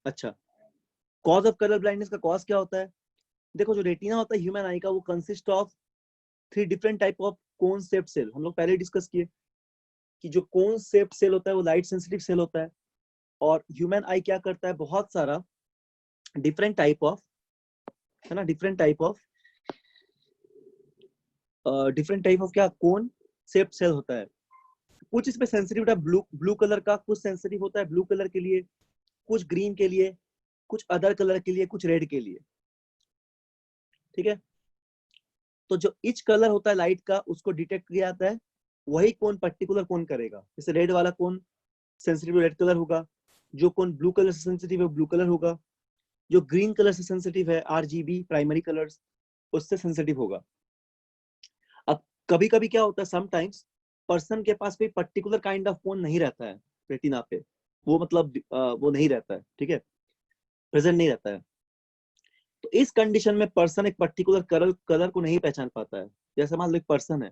अच्छा, cause of colour blindness का cause क्या होता है? देखो जो रेटिना होता है ह्यूमन आई का, वो consist of 3 different type of cone shaped cell. हम लोग पहले डिस्कस किए कि जो कोन शेप्ड सेल होता है वो लाइट सेंसिटिव सेल होता है, और ह्यूमन आई क्या करता है, बहुत सारा डिफरेंट टाइप ऑफ, है ना, डिफरेंट टाइप ऑफ क्या, कोन शेप्ड सेल होता है। कुछ इसमें सेंसिटिव होता है ब्लू ब्लू कलर का, कुछ सेंसिटिव होता है ब्लू कलर के लिए, कुछ ग्रीन के लिए, कुछ अदर कलर के लिए, कुछ रेड के लिए। ठीक है, तो जो इच कलर होता है लाइट का, उसको डिटेक्ट किया जाता है, वही कौन पर्टिकुलर कौन करेगा। जैसे रेड वाला कौन सेंसिटिव रेड कलर होगा, जो कौन ब्लू कलर से सेंसिटिव है ब्लू कलर होगा, जो ग्रीन कलर से सेंसिटिव है आरजीबी प्राइमरी कलर्स उससे सेंसिटिव होगा। अब कभी कभी क्या होता है, समटाइम्स पर्सन के पास कोई पर्टिकुलर काइंड ऑफ कोन नहीं रहता है रेटिना पे, वो मतलब वो नहीं रहता है, ठीक है, प्रेजेंट नहीं रहता है। तो इस कंडीशन में पर्सन एक पर्टिकुलर कलर को नहीं पहचान पाता है। जैसे मान लो एक पर्सन है,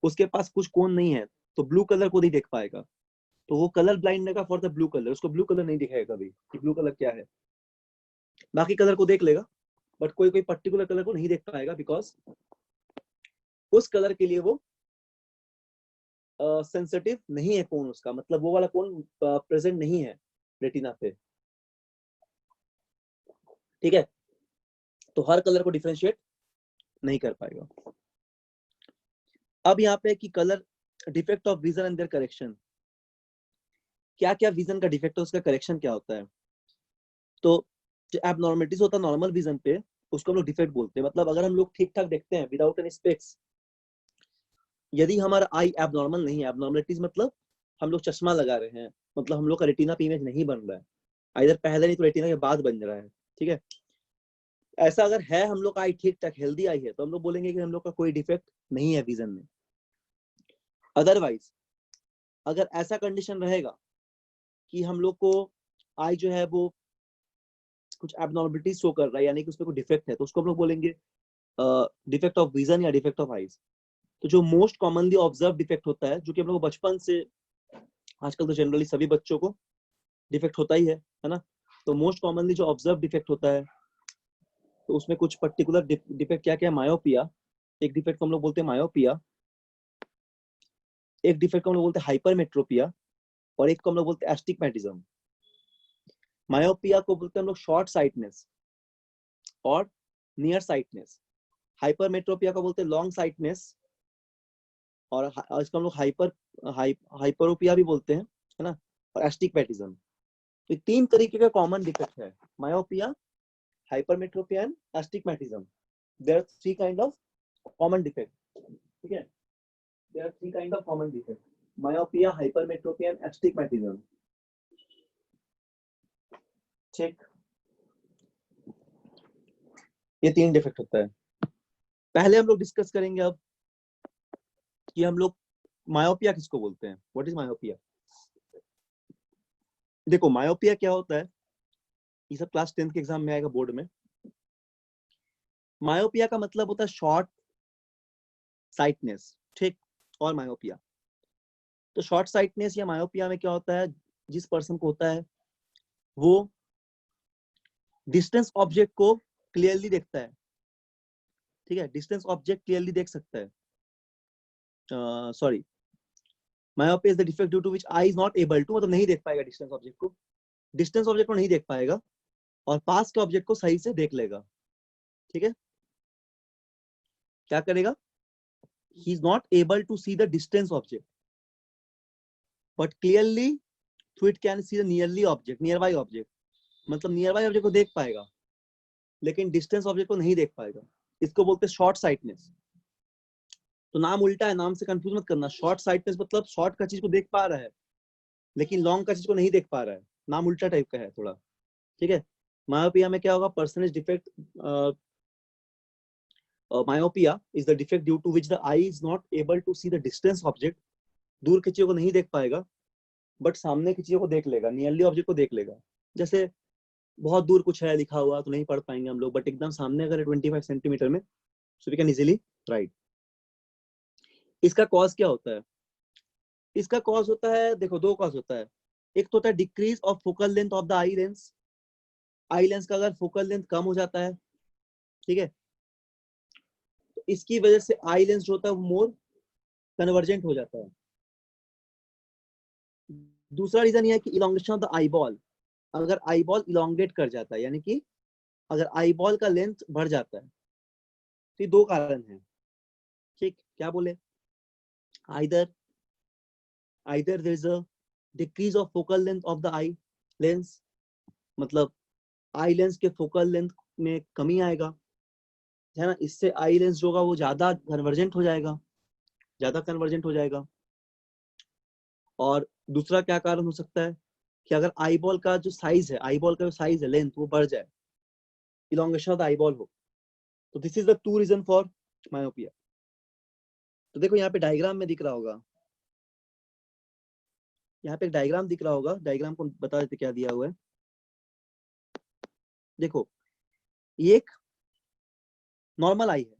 उसके पास कुछ कोन नहीं है, तो ब्लू कलर को नहीं देख पाएगा, तो वो कलर ब्लाइंड का फॉर द ब्लू कलर, उसको ब्लू कलर नहीं दिखाएगा कभी कि ब्लू कलर क्या है। बाकी कलर को देख लेगा, बट कोई कोई पर्टिकुलर कलर को नहीं देख पाएगा, बिकॉज उस कलर के लिए वो सेंसिटिव नहीं है कोन, उसका मतलब वो वाला कोन प्रेजेंट नहीं है रेटिना पे। ठीक है, तो हर कलर को डिफरेंशिएट नहीं कर पाएगा। अब यहाँ पे कि colour defect of vision and their correction, क्या क्या विजन का डिफेक्ट है, उसका करेक्शन क्या होता है। तो जो एबनॉर्मलिटीज होता है नॉर्मल विजन पे, उसको हम लोग डिफेक्ट बोलते हैं। मतलब अगर हम लोग ठीक ठाक देखते हैं विदाउट एनी स्पेक्स, यदि हमारा आई एबनॉर्मल नहीं है, एबनॉर्मलिटीज मतलब हम लोग चश्मा लगा रहे हैं, मतलब हम लोग का रेटिना पे इमेज नहीं बन रहा है, इधर पहले नहीं तो रेटिना के बाद बन रहा है। ठीक है, ऐसा अगर है, हम लोग का आई ठीक ठाक हेल्दी आई है, तो हम लोग बोलेंगे कि हम लोग का कोई डिफेक्ट नहीं है विजन में। अदरवाइज अगर ऐसा कंडीशन रहेगा कि हम लोग को आई जो है वो कुछ एबनॉर्मलिटी शो कर रहा है, यानी कि उसमें कोई डिफेक्ट है, तो उसको हम लोग बोलेंगे डिफेक्ट ऑफ विजन या डिफेक्ट ऑफ आईज। तो जो मोस्ट कॉमनली ऑब्जर्व डिफेक्ट होता है, जो कि हम लोग बचपन से, आजकल तो जनरली सभी बच्चों को डिफेक्ट होता ही है ना, तो मोस्ट कॉमनली जो ऑब्जर्व डिफेक्ट होता है, तो उसमें कुछ पर्टिकुलर डिफेक्ट क्या क्या है। मायोपिया, एक डिफेक्ट को हम लोग बोलते हैं मायोपिया, एक डिफेक्ट को हम लोग बोलते हैं हाइपरमेट्रोपिया, और एक को हम लोग बोलते हैं एस्टिग्मेटिज्म। मायोपिया को बोलते हैं हम लोग शॉर्ट साइटनेस और नियर साइटनेस, हाइपरमेट्रोपिया को बोलते हैं लॉन्ग साइटनेस, और इसको हम लोग हाइपरोपिया भी बोलते हैं, है ना, और एस्टिग्मेटिज्म। तो 3 तरीके का कॉमन डिफेक्ट है, myopia, hypermetropia and astigmatism. There are 3 kind of common defect. ठीक है, there are 3 kind of common defect, myopia, hypermetropia and astigmatism. ठीक, ये 3 डिफेक्ट होता है। पहले हम लोग डिस्कस करेंगे अब कि हम लोग मायोपिया किसको बोलते हैं, व्हाट इज मायोपिया। देखो मायोपिया क्या होता है, ये सब क्लास 10th के एग्जाम में आएगा बोर्ड में। मायोपिया का मतलब होता है शॉर्ट साइटनेस, ठीक, और मायोपिया। तो शॉर्ट साइटनेस या मायोपिया में क्या होता है, जिस पर्सन को होता है वो डिस्टेंस ऑब्जेक्ट को क्लियरली देखता है। ठीक है, डिस्टेंस ऑब्जेक्ट क्लियरली देख सकता है। Sorry, myopia is the defect due to which eye is not able to, मतलब नहीं देख पाएगा डिस्टेंस ऑब्जेक्ट को, डिस्टेंस ऑब्जेक्ट को नहीं देख पाएगा, और पास के ऑब्जेक्ट को सही से देख लेगा। ठीक है, क्या करेगा, he is not able to see the distance object but clearly through it can see the nearly object, nearby object, मतलब नियर बाई ऑब्जेक्ट को देख पाएगा लेकिन डिस्टेंस ऑब्जेक्ट को नहीं देख पाएगा। इसको बोलते हैं शॉर्ट साइटनेस। तो नाम उल्टा है, नाम से कंफ्यूज मत करना। शॉर्ट साइटनेस मतलब शॉर्ट का चीज को देख पा रहा है लेकिन लॉन्ग का चीज को नहीं देख पा रहा है, नाम उल्टा टाइप का है थोड़ा। ठीक है, मायोपिया में क्या होगा, पर्सनेज defect, myopia is the defect due to which the eye is not able to see the distance object, दूर की चीजों को नहीं देख पाएगा बट सामने की चीजों को देख लेगा, नियरली ऑब्जेक्ट को देख लेगा। जैसे बहुत दूर कुछ है लिखा हुआ तो नहीं पढ़ पाएंगे हम लोग, बट एकदम सामने अगर 25 सेंटीमीटर में, so we can easily right. इसका कॉज क्या होता है, इसका कॉज होता है, देखो 2 कॉज होता है। एक तो होता है decrease of focal length of the eye lens, eye lens का अगर फोकल लेंथ कम हो जाता है, ठीक है, तो इसकी वजह से आई लेंस जो होता है वो मोर कन्वर्जेंट हो जाता है। दूसरा रीजन ये है कि इलोंगेशन ऑफ द आईबॉल, अगर आईबॉल इलोंगेट कर जाता है, यानी कि अगर आईबॉल का लेंथ बढ़ जाता है, तो ये दो कारण हैं, ठीक, क्या बोले, either there is a decrease of focal length of the eye lens, मतलब आई लेंस के फोकल लेंथ में कमी आएगा, है ना, इससे आई लेंस जो होगा वो ज्यादा कन्वर्जेंट हो जाएगा, और दूसरा क्या कारण हो सकता है कि अगर आईबॉल का जो साइज है, लेंथ वो बढ़ जाए, इलोंगेशन ऑफ द आईबॉल हो, तो this is the two reason for myopia. तो देखो यहाँ पे डायग्राम में दिख रहा होगा, यहाँ पे एक डायग्राम दिख रहा होगा, डायग्राम को बता देते क्या दिया हुआ है। देखो ये एक नॉर्मल आई है,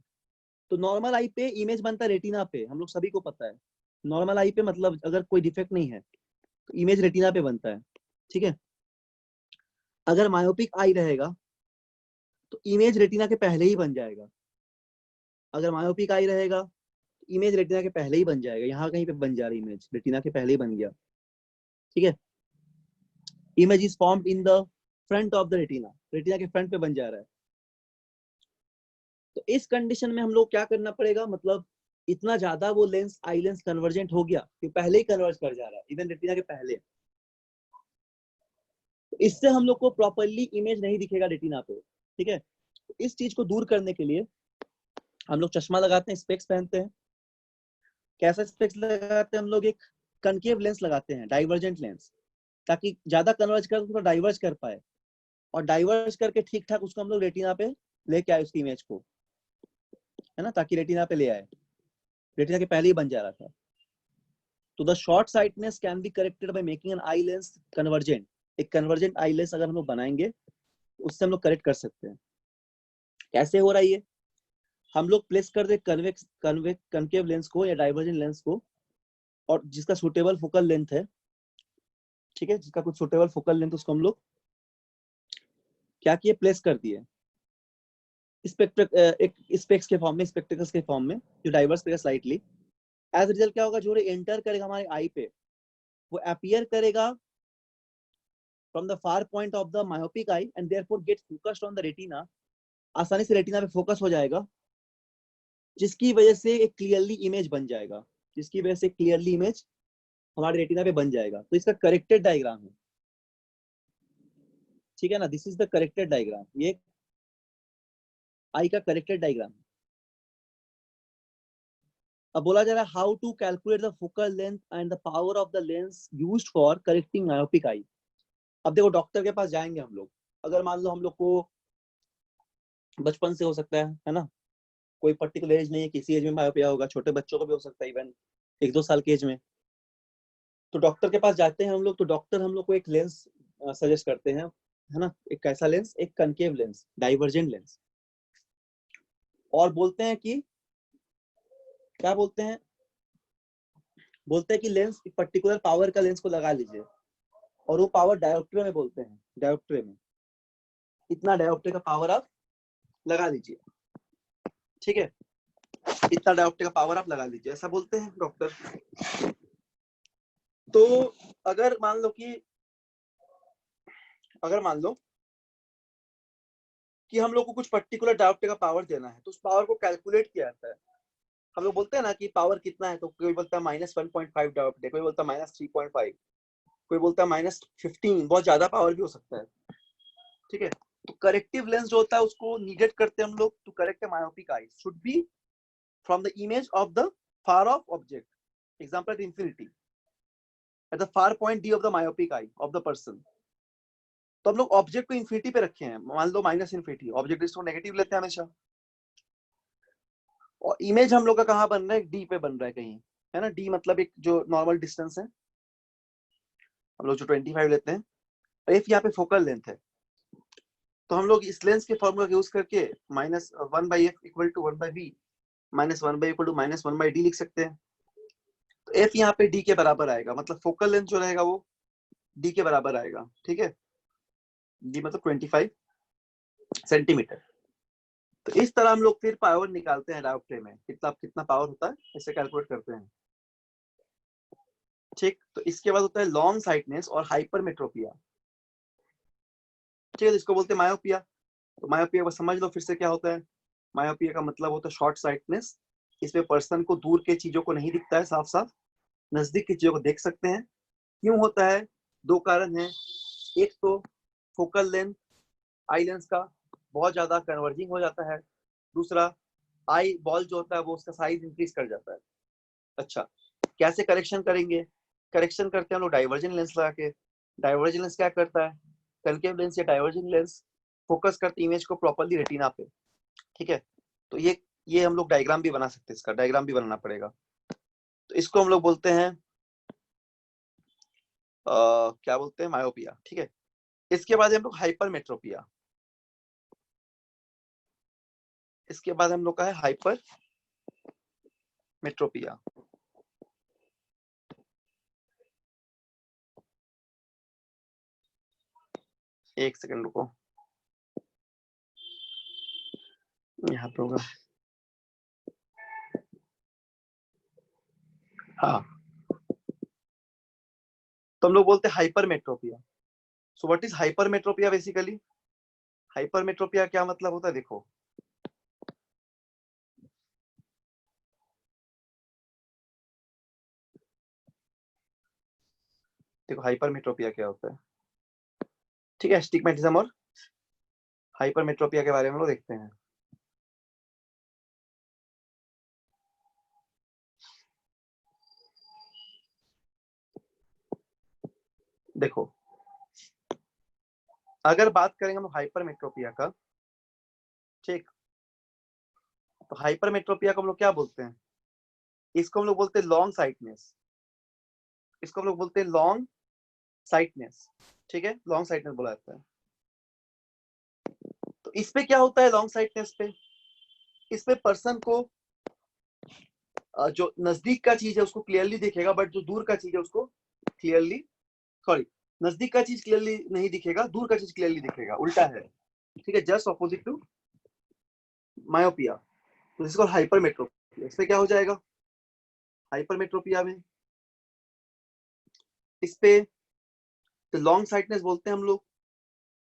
तो नॉर्मल आई पे इमेज बनता है रेटिना पे, हम लोग सभी को पता है, नॉर्मल आई पे मतलब अगर कोई डिफेक्ट नहीं है तो इमेज रेटिना पे बनता है, ठीक है। अगर मायोपिक आई रहेगा तो इमेज रेटिना के पहले ही बन जाएगा, अगर मायोपिक आई रहेगा तो इमेज रेटिना के पहले ही बन जाएगा, यहाँ कहीं पे बन जा रही इमेज रेटिना के पहले ही बन गया, ठीक है। Image is formed in the front of the retina, retina के फ्रंट पे बन जा रहा है। तो इस कंडीशन में हम लोग क्या करना पड़ेगा, मतलब इतना ज्यादा वो लेंस आई लेंस कन्वर्जेंट हो गया कि पहले ही कन्वर्ज कर जा रहा है इवन रेटिना के पहले, तो इससे हम लोग को प्रॉपरली इमेज नहीं दिखेगा रेटिना पे, ठीक है। तो इस चीज को दूर करने के लिए हम लोग चश्मा लगाते हैं, स्पेक्स पहनते हैं। कैसा स्पेक्स लगाते हैं हम लोग, एक कनकेव लेंस लगाते हैं, डाइवर्जेंट लेंस, ताकि ज्यादा कन्वर्ज कर थोड़ा डाइवर्ज कर पाए, और डाइवर्ज करके ठीक ठाक उसको हम लोग रेटिना पे लेके आए उसकी इमेज को, है ना, ताकि रेटिना पे ले आए, रेटिना के पहले ही बन जा रहा था। तो the short sightedness can be corrected by making an eye lens convergent, एक कन्वर्जेंट आई लेंस अगर हम लोग बनाएंगे उससे हम लोग करेक्ट कर सकते हैं। कैसे हो रहा है ये, हम लोग प्लेस कर दे कनकेव लेंस को या डाइवर्जेंट लेंस को, और जिसका सुटेबल फोकल लेंथ है, ठीक है, जिसका कुछ सुटेबल फोकल लेंथ, उसको हम लोग क्या किए, प्लेस कर दिए एक स्पेक्स के फॉर्म में, स्पेक्टिकल्स के फॉर्म में, जो डाइवर्स करेगा स्लाइटली। एज रिजल्ट क्या होगा, जो एंटर करेगा हमारे आई पे, वो अपीयर करेगा from the far point of the myopic I and therefore get focused on the retina, आसानी से रेटिना पे फोकस हो जाएगा, जिसकी वजह से एक क्लियरली इमेज बन जाएगा, जिसकी वजह से क्लियरली इमेज हमारे रेटिना पे बन जाएगा। तो इसका करेक्टेड डायग्राम है, ठीक है ना, this is the corrected diagram, ये आई का करेक्टेड डायग्राम। अब बोला जा रहा है how to calculate the focal length and the power of the lens used for correcting myopic eye. अब देखो डॉक्टर के पास जाएंगे हम लोग, अगर मान लो हम लोग को बचपन से हो सकता है ना, कोई पर्टिकुलर एज नहीं है, किसी एज में मायोपिया होगा, छोटे बच्चों को भी हो सकता है, इवन 1-2 साल के एज में। तो डॉक्टर के पास जाते हैं हम लोग, तो डॉक्टर हम लोग को एक लेंस सजेस्ट करते हैं, है ना, एक कैसा लेंस, एक कनकेव लेंस, डाइवर्जेंट लेंस, और बोलते हैं कि क्या बोलते हैं, बोलते हैं कि लेंस एक पर्टिकुलर पावर का लेंस को लगा लीजिए, और वो पावर डायोप्ट्रे में बोलते हैं, डायोप्ट्रे में इतना डायोप्ट्रे का पावर आप लगा लीजिए, ठीक है, इतना डायोप्ट्रे का पावर आप लगा लीजिए, ऐसा बोलते हैं डॉक्टर। तो अगर मान लो कि हम लोग को कुछ पर्टिकुलर डायोप्ट्रे का पावर देना है, तो उस पावर को कैलकुलेट किया जाता है। हम लोग बोलते हैं ना कि पावर कितना है, तो कोई बोलता है -1.5 डायोप्ट्रे, कोई बोलता है -3.5, कोई बोलता है -15, बहुत ज्यादा पावर भी हो सकता है, ठीक है। तो करेक्टिव लेंस जो होता है उसको निगेट करते हैं हम लोग, to correct myopic eye should be from the image of the far of object, example infinity at the far point D of the myopic eye of the person. तो हम लोग ऑब्जेक्ट को इंफिनिटी पे रखे हैं, मान लो -इन्फिनिटी, ऑब्जेक्ट इसको negative लेते हैं हमेशा, और इमेज हम लोग का कहाँ बन रहा है, डी पे बन रहा है कहीं, है ना, डी मतलब एक जो नॉर्मल डिस्टेंस है, हम लोग जो 25 लेते हैं, एफ यहाँ पे फोकल लेंथ है। तो हम लोग इस लेंस के फॉर्मूला यूज करके -1/f equal to 1/v -1/e equal to -1/d लिख सकते हैं। तो f यहाँ पे d के बराबर आएगा, मतलब फोकल लेंथ जो रहेगा वो d के बराबर आएगा, ठीक है। डी मतलब 25 सेंटीमीटर। तो इस तरह हम लोग फिर पावर निकालते हैं डायोप्ट्रे में, कितना कितना पावर होता है इसे कैलकुलेट करते हैं। ठीक, तो इसके बाद होता है लॉन्ग साइटनेस और हाइपरमेट्रोपिया। ठीक है, इसको बोलते हैं मायोपिया। तो मायोपिया को समझ लो फिर से क्या होता है। मायोपिया का मतलब होता है शॉर्ट साइटनेस। इसमें पर्सन को दूर के चीजों को नहीं दिखता है साफ साफ, नजदीक की चीजों को देख सकते हैं। क्यों होता है? दो कारण है। एक तो फोकल लेंथ आई लेंस का बहुत ज्यादा कन्वर्जिंग हो जाता है। दूसरा, आई बॉल जो होता है वो उसका साइज इंक्रीज कर जाता है। अच्छा, कैसे करेक्शन करेंगे? करेक्शन करते हैं हम लोग डाइवर्जन लेंस लगा के। डाइवर्जन लेंस क्या करता है? कनकेव लेंस या डाइवर्जन लेंस फोकस करती इमेज को प्रॉपर्ली रेटिना पे। ठीक है, तो ये हम लोग डायग्राम भी बना सकते हैं, इसका डायग्राम भी बनाना पड़ेगा। तो इसको हम लोग बोलते हैं क्या बोलते हैं, मायोपिया। ठीक है, इसके बाद हम लोग हाइपरमेट्रोपिया। इसके बाद हम लोग का है हाइपर मेट्रोपिया। एक सेकंड रुको, यहाँ पे होगा। हाँ, तो हम लोग बोलते हैं hypermetropia. So what is hypermetropia basically? Hypermetropia क्या मतलब होता है, देखो। देखो हाइपरमेट्रोपिया क्या होता है। ठीक है, स्टिग्मेटिज्म और हाइपरमेट्रोपिया के बारे में लोग देखते हैं। देखो, अगर बात करेंगे हम हाइपरमेट्रोपिया का, ठीक, तो हाइपरमेट्रोपिया को हम लोग क्या बोलते हैं? इसको हम लोग बोलते हैं लॉन्ग साइटनेस। इसको हम लोग बोलते हैं लॉन्ग साइटनेस। ठीक है, लॉन्ग साइटनेस बोला जाता है। तो इस पे क्या होता है लॉन्ग साइटनेस पे? इस पे पर्सन को जो नजदीक का चीज है उसको क्लियरली दिखेगा, बट जो दूर का चीज है उसको क्लियरली, सॉरी, नजदीक का चीज क्लियरली नहीं दिखेगा, दूर का चीज क्लियरली दिखेगा, उल्टा है। ठीक है, जस्ट ऑपोजिट टू मायोपिया। तो इसको हाइपरमेट्रोपिया। इसमें क्या हो जाएगा हाइपरमेट्रोपिया में? इस पे तो लॉन्ग साइटनेस बोलते हैं हम लोग,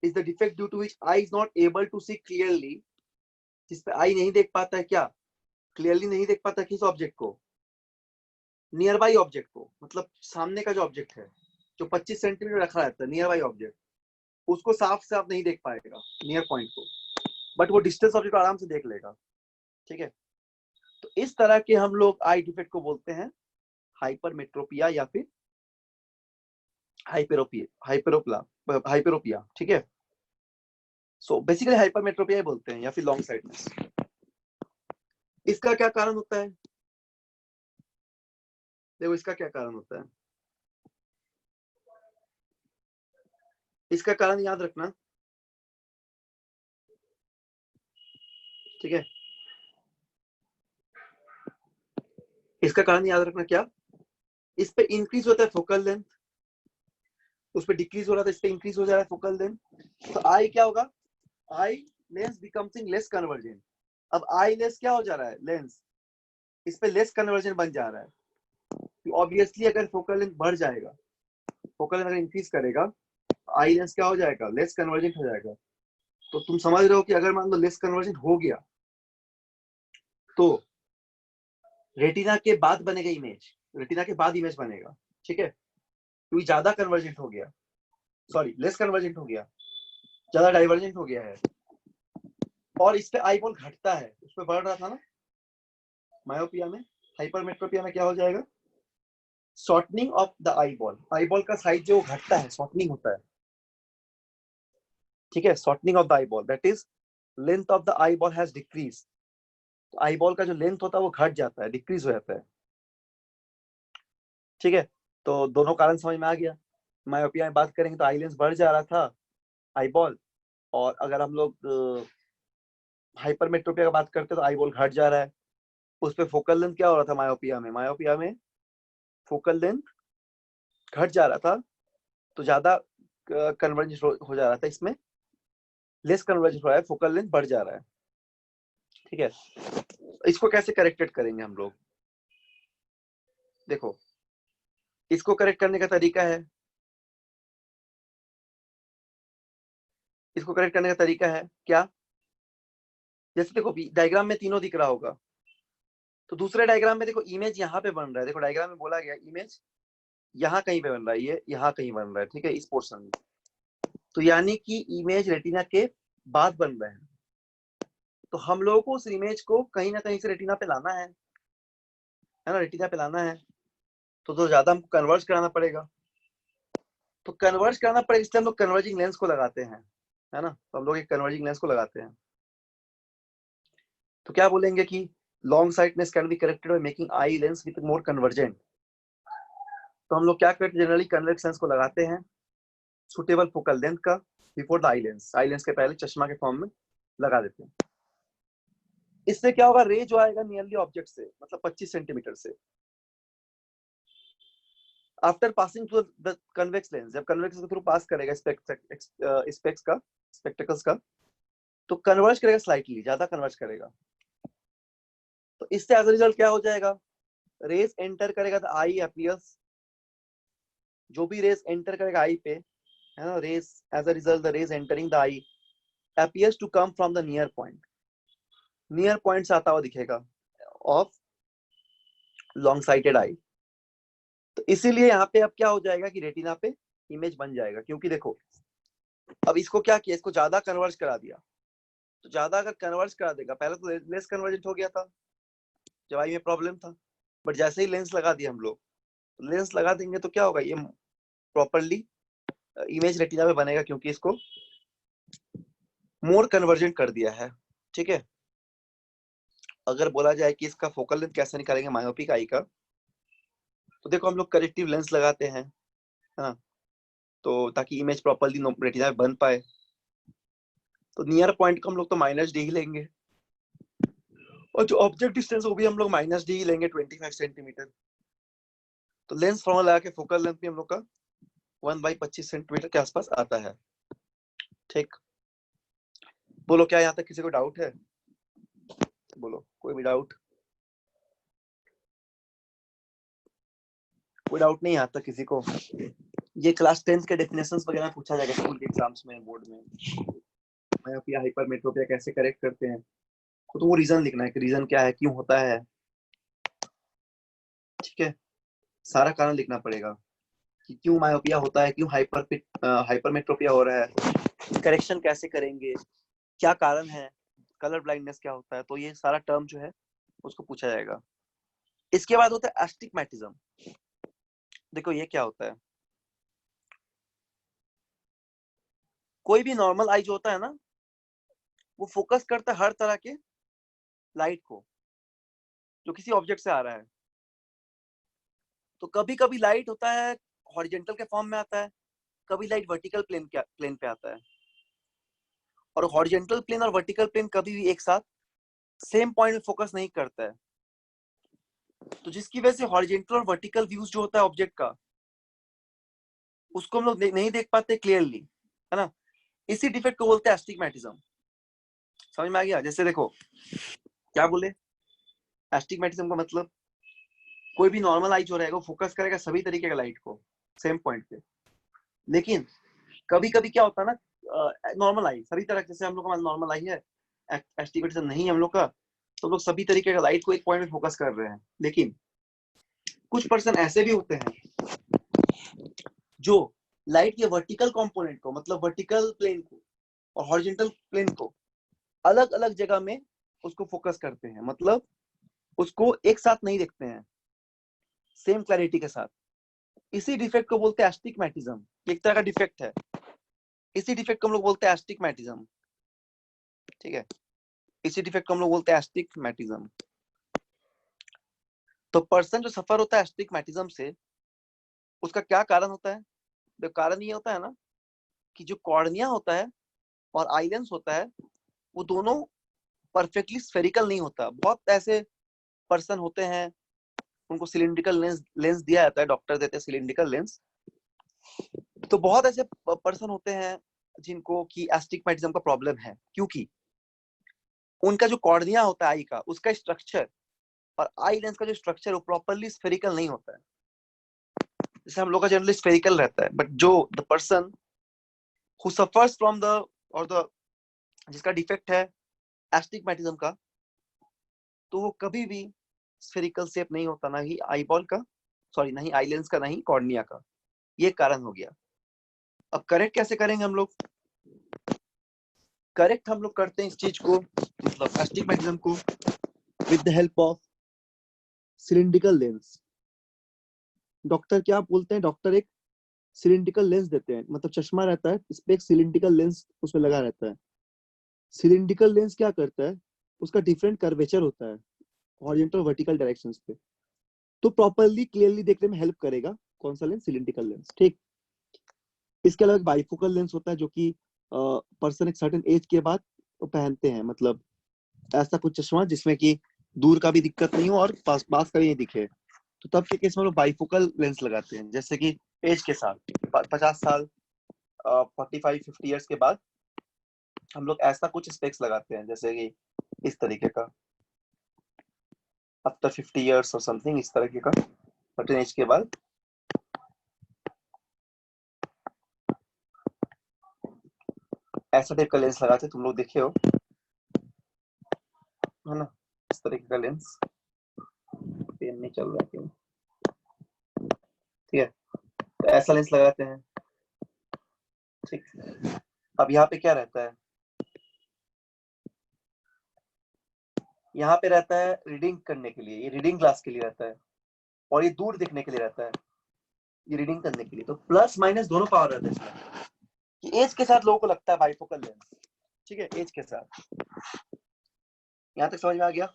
is the defect due to which eye is not able to see clearly. जिस पे आई नहीं देख पाता है, क्या क्लियरली नहीं देख पाता किस ऑब्जेक्ट को? नियर बाई ऑब्जेक्ट को, मतलब सामने का जो ऑब्जेक्ट है जो 25 सेंटीमीटर रखा रहता है, नियर बाई ऑब्जेक्ट, उसको साफ साफ नहीं देख पाएगा नियर पॉइंट को, बट वो डिस्टेंस ऑब्जेक्ट आराम से देख लेगा। ठीक है, तो इस तरह के हम लोग आई डिफेक्ट को बोलते हैं हाइपरमेट्रोपिया या फिर हाइपेरोपिया। ठीक है, सो बेसिकली हाइपरमेट्रोपिया ही बोलते हैं या फिर लॉन्ग साइटनेस। इसका क्या कारण होता है? देखो, इसका क्या कारण होता है, इसका कारण याद रखना। ठीक है, इसका कारण याद रखना क्या? इस पे इंक्रीज होता है फोकल लेंथ, उस पे डिक्रीज हो रहा था, इस पे इंक्रीज हो जा रहा है फोकल लेंथ। तो आई क्या होगा? Eye lens becomes less conversion. अब आई लेंस क्या हो जा रहा है? लेंस, इस पे लेस कन्वर्जन बन जा रहा है। तो ऑब्वियसली अगर फोकल लेंथ बढ़ जाएगा, फोकल लेंथ अगर इंक्रीज करेगा, आई लेंस क्या हो जाएगा? लेस कन्वर्जन हो जाएगा। तो तुम समझ रहे हो कि अगर मान लो लेस कन्वर्जन हो गया तो रेटिना के बाद बनेगा इमेज, रेटिना के बाद इमेज बनेगा। ठीक है, क्योंकि ज्यादा कन्वर्जेंट हो गया, सॉरी लेस कन्वर्जेंट हो गया, ज्यादा डाइवर्जेंट हो गया है, और इस पे आई बॉल घटता है, उस पे बढ़ रहा था ना मायोपिया में। हाइपरमेट्रोपिया में क्या हो जाएगा? Shortening of the eye ball, eye ball का साइज जो घटता है, शॉर्टनिंग होता है। ठीक है, shortening of the eye ball, that is length of the eye ball has decrease. तो आई बॉल का जो लेंथ होता है वो घट जाता है, डिक्रीज हो जाता है। ठीक है, तो दोनों कारण समझ में आ गया। मायोपिया में बात करेंगे तो आई लेंस बढ़ जा रहा था, आई बॉल, और अगर हम लोग हाइपरमेट्रोपिया की बात करते हैं तो आई बॉल घट जा रहा है। उस पे फोकल लेंथ क्या हो रहा था मायोपिया में? मायोपिया में फोकल लेंथ घट जा रहा था, तो ज्यादा कन्वर्जेंस हो जा रहा था, इसमें लेस कन्वर्जेंस हो रहा है, फोकल लेंथ बढ़ जा रहा है। ठीक है, इसको कैसे करेक्टेड करेंगे हम लोग? देखो, इसको करेक्ट करने का तरीका है, इसको करेक्ट करने का तरीका है क्या? जैसे देखो डायग्राम में तीनों दिख रहा होगा, तो दूसरे डायग्राम में देखो इमेज यहाँ पे बन रहा है। देखो डायग्राम में बोला गया इमेज यहाँ कहीं पे बन रहा है, ये यहाँ कहीं बन रहा है, ठीक है, इस पोर्शन में। तो यानी कि इमेज रेटिना के बाद बन रहा है, तो हम लोगों को उस इमेज को कहीं ना कहीं से रेटिना पे लाना है ना, रेटिना पे लाना है, तो ज्यादा हमको कन्वर्ज कराना पड़ेगा। तो कन्वर्ज कराना पड़ेगा, इसलिए हम लोग कन्वर्जिंग लेंस को लगाते हैं, है ना। तो हम लोग एक कन्वर्जिंग लेंस को लगाते हैं। तो क्या बोलेंगे कि long sightedness can be corrected by making eye lens with more convergent. तो हम लोग क्या करते हैं, जनरली कन्वेक्स लेंस को लगाते हैं सुटेबल फोकल लेंथ का before the eye lens, I lens के पहले चश्मा के फॉर्म में लगा देते हैं। इससे क्या होगा, रे जो आएगा नियरली ऑब्जेक्ट से, मतलब 25 सेंटीमीटर से, after passing through the convex lens, जब कन्वेक्स के थ्रू पास करेगा स्पेक्स का, स्पेक्टिकल्स का, तो कन्वर्ज करेगा स्लाइटली, ज्यादा कन्वर्ज करेगा। तो इससे एज अ रिजल्ट क्या हो जाएगा, रेज एंटर करेगा द आई अपीयर्स, जो भी रेज एंटर करेगा आई पे, है ना, rays as a result the rays entering the eye appears to come from the near point, near point से आता हुआ दिखेगा ऑफ लॉन्ग साइटेड आई। तो इसीलिए यहाँ पे अब क्या हो जाएगा कि रेटिना पे इमेज बन जाएगा, क्योंकि देखो अब इसको क्या किया, इसको ज्यादा कन्वर्ज करा दिया। तो ज्यादा अगर कन्वर्ज करा देगा, पहले तो लेस कन्वर्जेंट हो गया था जब आई में प्रॉब्लम था, बट जैसे ही लेंस लगा दिया हम लोग, तो लेंस लगा देंगे तो क्या होगा, ये प्रॉपरली इमेज रेटिना में बनेगा, क्योंकि इसको मोर कन्वर्जेंट कर दिया है। ठीक है, अगर बोला जाए कि इसका फोकल लेंथ कैसे निकालेंगे मायोपिक आई का, तो देखो हम लोग करेक्टिव लेंस लगाते हैं, है ना, तो ताकि इमेज प्रॉपरली रेटिना में बन पाए। तो नियर पॉइंट को हम लोग तो -d ही लेंगे, और जो ऑब्जेक्ट डिस्टेंस वो भी हम लोग -d ही लेंगे, 25 सेंटीमीटर। तो लेंस फॉर्मूला लगा के फोकल लेंथ भी हम लोग का 1/25 सेंटीमीटर के आसपास आता है। ठीक, बोलो क्या यहाँ तक किसी को डाउट है? बोलो, कोई भी डाउट? कोई डाउट नहीं यहाँ तक किसी को? ये क्लास 10 के डेफिनेशंस वगैरह पूछा जाएगा स्कूल के एग्जाम्स में, बोर्ड में, मायोपिया हाइपरमेट्रोपिया कैसे करेक्ट करते हैं, तो वो रीजन लिखना है कि रीजन क्या है, क्यों होता है। ठीक है, सारा कारण लिखना पड़ेगा कि क्यों मायोपिया होता है, क्यों हाइपरमेट्रोपिया हो रहा है, करेक्शन कैसे करेंगे, क्या कारण है, कलर ब्लाइंडनेस क्या होता है। तो ये सारा टर्म जो है उसको पूछा जाएगा। इसके बाद होता है एस्टिग्मेटिज्म। देखो ये क्या होता है, कोई भी नॉर्मल आई जो होता है ना, वो फोकस करता है हर तरह के लाइट को जो किसी ऑब्जेक्ट से आ रहा है। तो कभी कभी लाइट होता है हॉरिजॉन्टल के फॉर्म में आता है, कभी लाइट वर्टिकल प्लेन पे आता है, और हॉरिजॉन्टल प्लेन और वर्टिकल प्लेन कभी भी एक साथ सेम पॉइंट में फोकस नहीं करता है। तो जिसकी वजह से हॉरिजॉन्टल और वर्टिकल व्यूज जो होता है ऑब्जेक्ट का, उसको हम लोग नहीं देख पाते क्लियरली, है ना। इसी डिफेक्ट को बोलते हैं एस्टिग्मेटिज्म। समझ में आ गया? जैसे देखो क्या बोले, एस्टिग्मेटिज्म का मतलब कोई भी नॉर्मल आई जो रहेगा वो फोकस करेगा सभी तरीके का लाइट को सेम पॉइंट पे, लेकिन कभी कभी क्या होता है ना, नॉर्मल आई सभी तरह, जैसे हम लोग का नॉर्मल आई है, एस्टिग्मेटिज्म नहीं है हम लोग का, तो लोग सभी तरीके का लाइट को एक पॉइंट में फोकस कर रहे हैं। लेकिन कुछ पर्सन ऐसे भी होते हैं जो लाइट के वर्टिकल कंपोनेंट को, मतलब वर्टिकल प्लेन को और हॉरिजॉन्टल प्लेन को अलग अलग जगह में उसको फोकस करते हैं, मतलब उसको एक साथ नहीं देखते हैं सेम क्लैरिटी के साथ। इसी डिफेक्ट को बोलते हैं एस्टिग्मेटिज्म, एक तरह का डिफेक्ट है। इसी डिफेक्ट को हम लोग बोलते हैं एस्टिग्मेटिज्म। ठीक है, इसी डिफेक्ट को हम लोग बोलते हैं एस्टिग्मेटिज्म। तो पर्सन जो सफर होता है एस्टिग्मेटिज्म से, उसका क्या कारण होता है? तो कारण ये होता है ना कि जो कॉर्निया होता है और आई लेंस होता है, वो दोनों परफेक्टली स्फेरिकल नहीं होता। बहुत ऐसे पर्सन होते हैं उनको सिलिंड्रिकल लेंस दिया जाता है, डॉक्टर देते हैं सिलिंड्रिकल लेंस, तो बहुत ऐसे पर्सन होते हैं जिनको कि एस्टिग्मेटिज्म का प्रॉब्लम है, क्योंकि उनका जो कॉर्निया होता है आई का, उसका स्ट्रक्चर और आई लेंस का जो स्ट्रक्चर वो प्रॉपरली स्फेरिकल नहीं होता है। जैसे हम लोग का जनरली स्फेरिकल रहता है, बट जो the person who suffers from the और द जिसका डिफेक्ट है एस्टिग्मेटिज्म का, तो वो कभी भी स्फेरिकल शेप नहीं होता, ना ही आई बॉल का, सॉरी ना ही आई लेंस का, ना ही कॉर्निया का। ये कारण हो गया। अब करेक्ट कैसे करेंगे हम लोग? करेक्ट हम लोग करते हैं इस चीज को, मतलब एस्टिग्मेटिज्म को, with the help of cylindrical lens. Doctor क्या बोलते हैं, डॉक्टर एक सिलिंड्रिकल लेंस देते हैं, मतलब चश्मा रहता है, इस पे एक सिलिंड्रिकल लेंस उसमें लगा रहता है। सिलिंड्रिकल लेंस क्या करता है, उसका डिफरेंट कर्वेचर होता है हॉरिजॉन्टल वर्टिकल डायरेक्शंस पे, तो प्रॉपरली क्लियरली देखने में हेल्प करेगा। कौन सा लेंस? सिलिंड्रिकल लेंस, ठीक। इसके अलावा बाइफोकल लेंस होता है, जो कि पर्सन एक सर्टेन एज के बाद पहनते हैं, मतलब ऐसा कुछ चश्मा जिसमें कि दूर का भी दिक्कत नहीं हो और पास पास का भी नहीं दिखे, तो तब के केस में लोग बाइफोकल लेंस लगाते हैं। जैसे कि एज के साथ 50 साल 45-50 ईयर्स के बाद हम लोग ऐसा कुछ स्पेक्स लगाते हैं, जैसे कि इस तरीके का, आफ्टर 50 ईयर्स और समथिंग, इस तरीके का सर्टेन एज के बाद ऐसा टाइप का लेंस लगाते हैं। तुम लोग देखे हो, है ना, इस तरीके का लेंस। पेन नहीं चल रहा क्यों? ठीक है, तो ऐसा लेंस लगाते हैं, ठीक। अब यहाँ पे क्या रहता है? यहाँ पे रहता है रीडिंग करने के लिए, ये रीडिंग ग्लास के लिए रहता है, और ये दूर दिखने के लिए रहता है, ये रीडिंग करने के लिए। तो प्लस माइनस दोनों पावर रहता है इसमें, कि एज के साथ लोगों को लगता है बाइफोकल लेंस, ठीक है, एज के साथ। यहाँ तक समझ में आ गया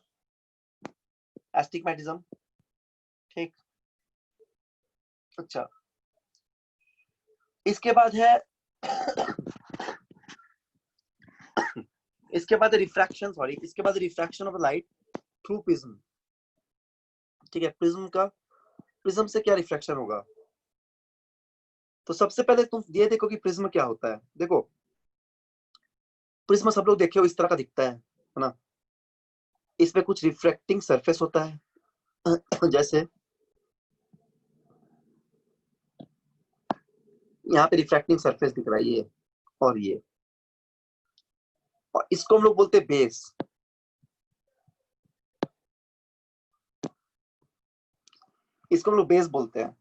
एस्टिग्मेटिज्म, ठीक। अच्छा, इसके बाद है इसके बाद रिफ्रैक्शन, सॉरी, इसके बाद refraction of light through prism, ठीक है। प्रिज्म से क्या रिफ्रैक्शन होगा? तो सबसे पहले तुम ये देखो कि प्रिज्म क्या होता है। देखो, प्रिज्म सब लोग देखे हो, इस तरह का दिखता है ना। इसमें कुछ रिफ्रैक्टिंग सरफेस होता है जैसे यहाँ पे रिफ्रैक्टिंग सरफेस दिख रहा है, ये और ये, और इसको हम लोग बोलते हैं बेस। इसको हम लोग बेस बोलते हैं,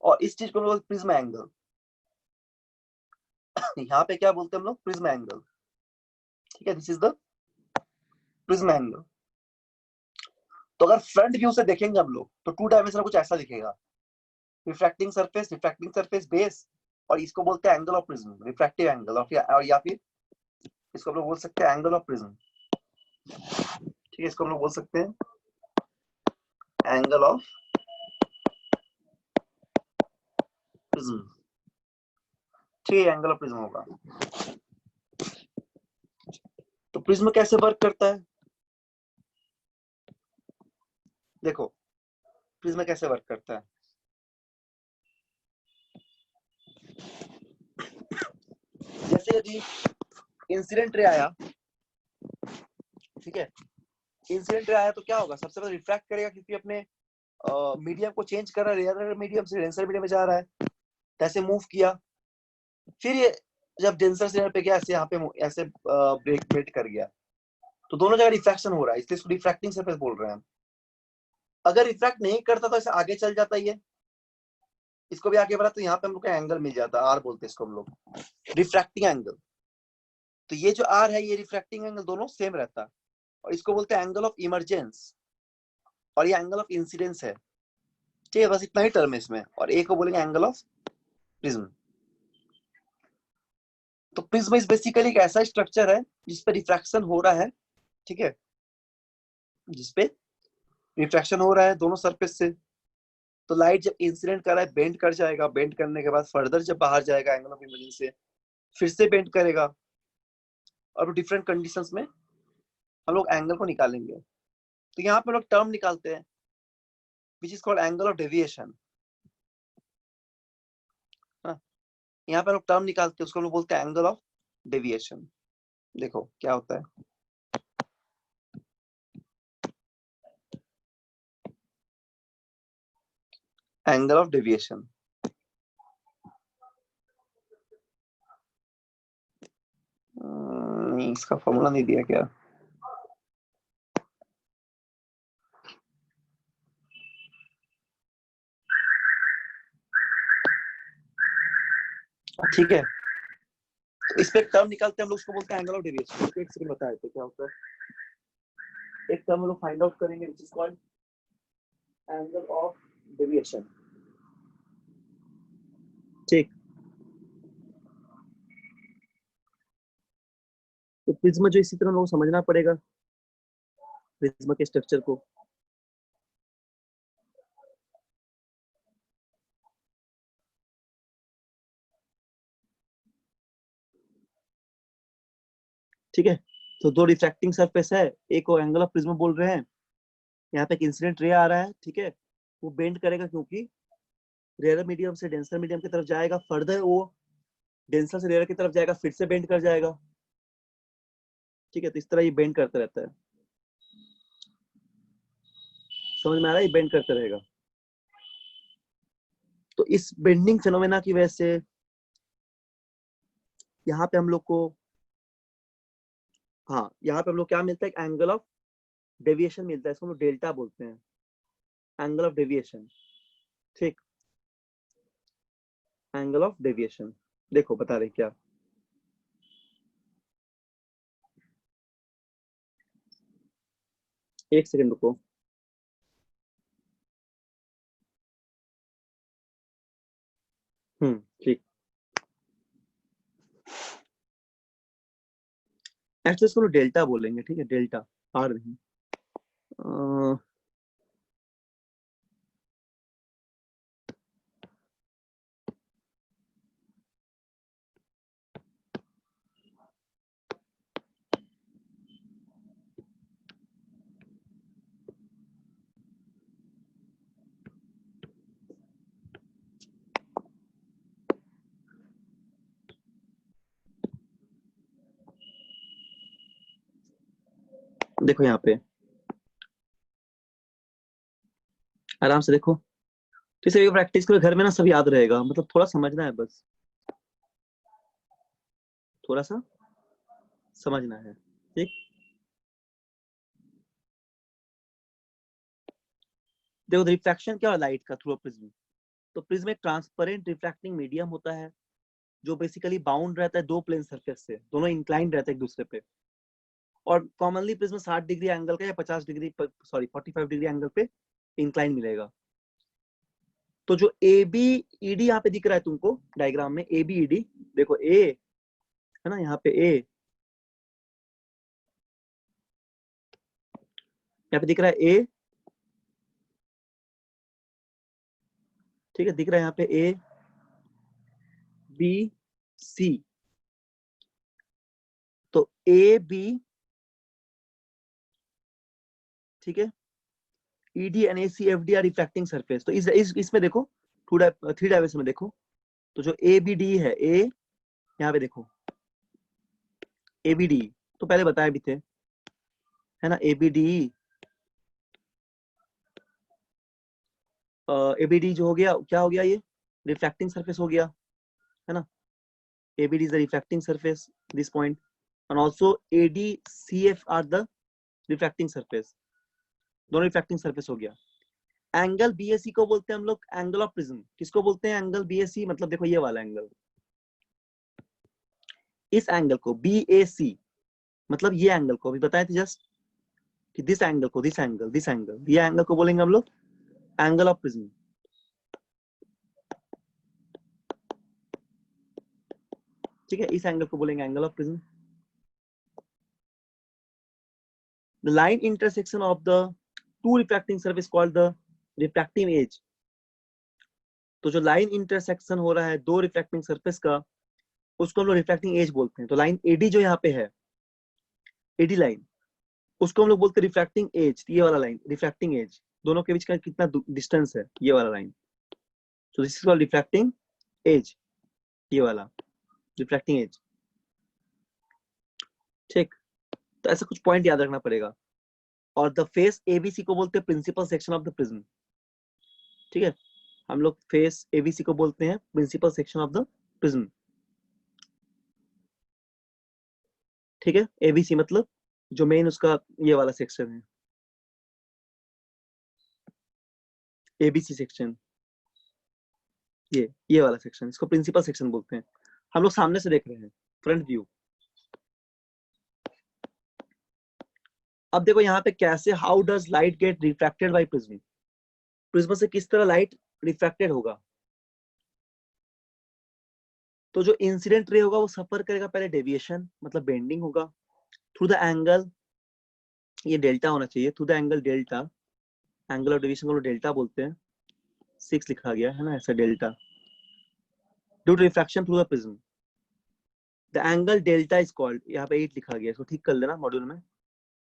और इस चीज को हम लोग प्रिज्म एंगल। यहाँ पे क्या बोलते हैं हम लोग? प्रिज्म एंगल, ठीक है। This is the prism angle. तो अगर फ्रंट व्यू से देखेंगे हम लोग, तो 2 डायमेंशनल कुछ ऐसा दिखेगा, रिफ्रैक्टिंग सरफेस, बेस, और इसको बोलते हैं angle of prism, refractive angle, और या फिर इसको हम लोग बोल सकते हैं एंगल ऑफ प्रिज्म, ठीक है। इसको हम लोग बोल सकते हैं एंगल ऑफ प्रिज्म, ठीक है, एंगल ऑफ प्रिज्म होगा। तो प्रिज्म कैसे वर्क करता है? देखो, प्रिज्म कैसे वर्क करता है। जैसे यदि इंसिडेंट रे आया, ठीक है, इंसिडेंट रे आया तो क्या होगा? सबसे पहले रिफ्रैक्ट करेगा, क्योंकि अपने मीडियम को चेंज कर रहा है, रेयर मीडियम से डेंसर मीडियम में जा रहा है, ऐसे मूव किया। फिर ये जब डेंसर से पे गया, ऐसे यहाँ पे ऐसे ब्रेक ब्रेक कर गया, तो दोनों जगह रिफ्रैक्शन हो रहा है, इसलिए इसको रिफ्रैक्टिंग सरफेस बोल रहे हैं। अगर रिफ्रैक्ट नहीं करता तो ऐसे आगे चल जाता, ये इसको भी आगे बढ़ा, तो यहाँ पे हम लोग का एंगल मिल जाता, आर बोलते हैं इसको हम लोग, रिफ्रैक्टिंग एंगल। तो ये जो आर है, ये रिफ्रैक्टिंग एंगल, दोनों सेम रहता है, और इसको बोलते हैं एंगल ऑफ इमरजेंस, और ये एंगल ऑफ इंसिडेंस है, ठीक है। बस इतना ही टर्म है इसमें, और एक को बोलेंगे एंगल ऑफ प्रिज्म। तो प्रिज्म इज बेसिकली एक ऐसा स्ट्रक्चर है जिसपे रिफ्रैक्शन हो रहा है, ठीक है, जिसपे रिफ्रैक्शन हो रहा है दोनों सरफेस से। तो लाइट जब इंसिडेंट कर रहा है, बेंड कर जाएगा, बेंड करने के बाद फर्दर जब बाहर जाएगा एंगल ऑफ इमरजेंस से, फिर से बेंड करेगा, और डिफरेंट कंडीशंस में हम लोग एंगल को निकालेंगे। तो यहाँ पे लोग टर्म निकालते हैं, which is called angle of deviation. यहाँ पे लोग टर्म निकालते हैं, उसको लोग बोलते हैं एंगल ऑफ डेविएशन। देखो क्या होता है, एंगल ऑफ डेविएशन। नहीं, इसका फॉर्मूला नहीं दिया क्या? ठीक है, तो इस पे एक टर्म निकालते हैं हम लोग, उसको बोलते हैं एंगल ऑफ डेविएशन। तो एक सेकंड बता देते क्या होता है। एक टर्म हम लोग फाइंड आउट करेंगे which is called angle of deviation. ठीक, तो प्रिज्म जो इसी तरह हम लोग समझना पड़ेगा प्रिज्म के स्ट्रक्चर को। ठीक है, तो दो रिफ्रैक्टिंग सरफेस है, एक को एंगल ऑफ प्रिज्म बोल रहे हैं। यहाँ पे एक इंसिडेंट रे आ रहा है, ठीक है, वो बेंड करेगा क्योंकि रेयर मीडियम से डेंसर मीडियम की तरफ जाएगा, फर्दर वो डेंसर से रेयर की तरफ जाएगा, फिर से बेंड कर जाएगा। ठीक है, तो इस तरह ये बेंड करता रहता है। समझ में आ रहा है, ये बेंड करता रहेगा। तो इस बेंडिंग फिनोमेना की वजह से यहाँ पे हम लोग को, हाँ, यहाँ पे हम लोग क्या मिलता है, एंगल ऑफ डेविएशन मिलता है, इसको हम लोग डेल्टा बोलते हैं, एंगल ऑफ डेविएशन। ठीक, एंगल ऑफ डेविएशन। देखो बता रहे क्या, एक सेकंड रुको। ठीक, एक्चुअली इसको डेल्टा बोलेंगे, ठीक है, डेल्टा, आर नहीं। देखो यहाँ पे आराम से देखो, तो इसे प्रैक्टिस करो घर में ना, सब याद रहेगा, मतलब थोड़ा समझना है बस, थोड़ा सा समझना है। ठीक, देखो रिफ्रैक्शन क्या है लाइट का थ्रू प्रिज्म। तो प्रिज्म एक ट्रांसपेरेंट रिफ्रैक्टिंग मीडियम होता है जो बेसिकली बाउंड रहता है दो प्लेन सरफेस से, दोनों इंक्लाइंड रहते हैं एक दूसरे पे। और कॉमनली प्रिज्म 60 डिग्री एंगल का या 50 डिग्री, सॉरी 45 डिग्री एंगल पे इंक्लाइन मिलेगा। तो जो ए बी ई डी यहाँ पे दिख रहा है तुमको डायग्राम में, ए बी ई डी, देखो ए है ना, यहाँ पे ए, यहाँ पे दिख रहा है ए, ठीक है, दिख रहा है यहाँ पे ए बी सी। तो ए बी, ठीक है, E D and A C F D are refracting surface. तो इसमें देखो थ्री डायमेंशन में देखो, तो जो ए बी डी है, ए यहाँ पे देखो ए बी डी, तो पहले बताए भी थे, है ना, A B D, A B D जो हो गया, क्या हो गया, ये रिफ्रैक्टिंग सरफेस हो गया, है ना, A B D is the refracting surface this point, and also A D C F are the refracting surface, दोनों रिफ्रैक्टिंग सरफेस हो गया। एंगल बीएसी को बोलते हैं हम लोग एंगल ऑफ प्रिज्म। किसको बोलते हैं एंगल बीएसी, मतलब देखो ये वाला एंगल, इस एंगल को बीएसी, मतलब ये एंगल को अभी बताए थे जस्ट कि दिस एंगल को, दिस एंगल, ये एंगल को बोलेंगे हम लोग एंगल ऑफ प्रिज्म। ठीक है, इस एंगल को बोलेंगे angle of prism. The line intersection of the two refracting surface called the refractive edge। तो जो लाइन इंटरसेक्शन हो रहा है दो रिफ्रैक्टिंग सरफेस का, उसको हम लोग रिफ्रैक्टिंग एज बोलते हैं। तो लाइन एडी जो यहाँ पे है, एडी लाइन, उसको हम लोग बोलते हैं रिफ्रैक्टिंग एज, ये वाला लाइन रिफ्रैक्टिंग एज। दोनों के बीच का कितना डिस्टेंस है, ये वाला line. So this is called refracting edge, ये वाला रिफ्रैक्टिंग एज। ठीक, तो ऐसा कुछ पॉइंट याद रखना पड़ेगा। और द फेस एबीसी को बोलते हैं principal section of the prism. ठीक है, हम लोग फेस एबीसी को बोलते हैं principal section of the prism. ठीक है, एबीसी मतलब जो मेन उसका ये वाला सेक्शन है, एबीसी सेक्शन, ये वाला सेक्शन, इसको प्रिंसिपल सेक्शन बोलते हैं। हम लोग सामने से देख रहे हैं, फ्रंट व्यू। अब देखो यहाँ पे कैसे, how does light get refracted by prism, prism से किस तरह लाइट रिफ्रैक्टेड होगा। तो जो इंसिडेंट रे होगा वो सफर करेगा पहले डेविएशन, मतलब बेंडिंग होगा थ्रू द एंगल, ये डेल्टा होना चाहिए, through the angle delta, angle of deviation को डेल्टा बोलते हैं, 6 लिखा गया है ना ऐसा, delta, due to refraction through the prism. The angle delta is called, यहाँ पे 8 लिखा गया है, इसको ठीक कर लेना मॉड्यूल में।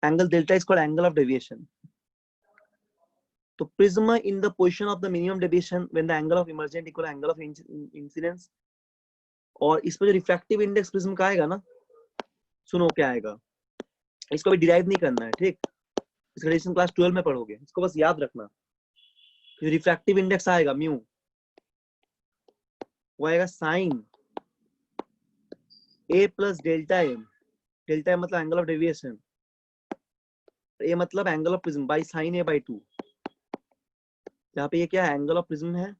Angle delta is called angle of deviation. तो prism in the position of the minimum deviation when the angle of emergent equal angle of incidence. और इसमें जो रिफ्रैक्टिव इंडेक्स प्रिज्म का आएगा ना, सुनो क्या आएगा, इसको भी डिराइव नहीं करना है, ठीक, इसका रिलेशन क्लास 12 में पढ़ोगे, इसको बस याद रखना। जो रिफ्रैक्टिव इंडेक्स आएगा म्यू, वो आएगा sine A plus delta M, delta M मतलब एंगल ऑफ डेविएशन, ए मतलब angle of prism by sine A by 2। यहाँ पे ये क्या है, एंगल ऑफ प्रिज्म है,